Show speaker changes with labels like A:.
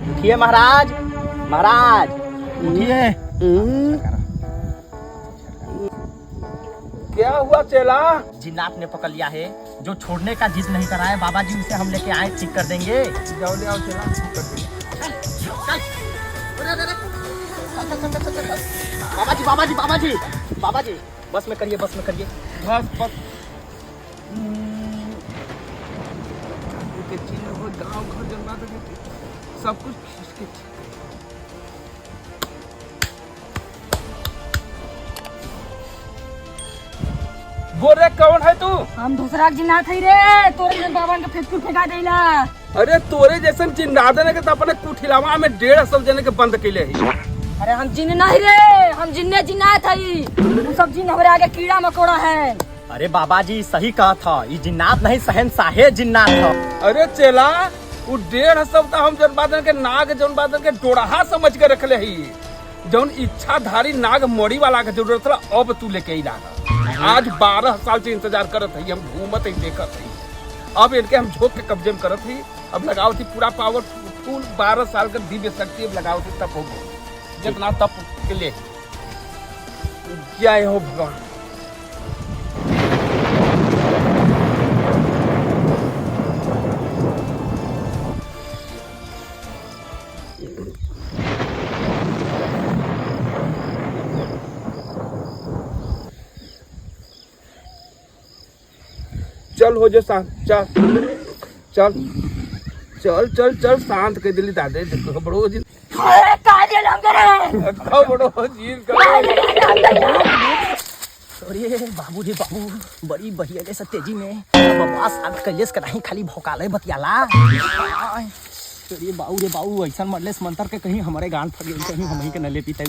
A: उठिए महाराज, महाराज उठिए।
B: क्या हुआ चेला?
A: जिन्नात ने पकड़ लिया है। जो छोड़ने का जिद नहीं कर रहा है बाबा जी, उसे हम लेके आए, ठीक कर देंगे।
B: जाओ ले आओ चेला, ठीक कर देंगे।
A: बाबा जी, बाबा जी, बाबा जी, बाबा जी, बस में करिए, बस में करिए।
B: बस बस के चिन्ह हो, गाँव घर जन्मा सब कुछ खींच के। बोल रे कौन है तू?
C: हम दूसरा जिन्नात है रे, तोरे जन बाबा के फेंक फेंका देला।
B: अरे तोरे जैसन जिन्नात ने के त अपने कुठिलावा में 150 जने के बंद कैले है।
C: अरे हम जिन्न नहीं रे, हम जिन्ने जिन्नात है। तू सब जिन्न हमारे आगे कीड़ा मकोड़ा है।
A: अरे बाबा जी सही कहा था, ये जिन्नात नहीं शहंशाहे जिन्नात था।
B: अरे चेला वो 150 हम जन बादन के नाग जौन बादन के डोराहा समझ के रखले ही, जौन इच्छाधारी नाग मोड़ी वाला के जरूरत था, अब तू लेके ही लागा। आज 12 साल से इंतजार करत है, हम घूमत ही देखत है। अब इनके हम झोंक के कब्जे में करत ही। अब लगाओ थी पूरा पावरफुल 12 साल का दिव्य शक्ति, अब लगाओ थी तप हो जितना तप के लिए। जय हो भगवान। चल हो जो शांत, चल चल चल चल चल शांत कर दिली दादे। बड़ो जी बड़ो जी
A: अरे बाबू रे बाबू, बड़ी बढ़िया जैसा तेजी में बाबा शांत कलेस कराही, खाली भौकाले बतियाला। अरे बाबू रे बाबू, ऐसा मरले मंतर के कहीं हमारे गांड फट गई, कहीं हम ही के न ले पीते।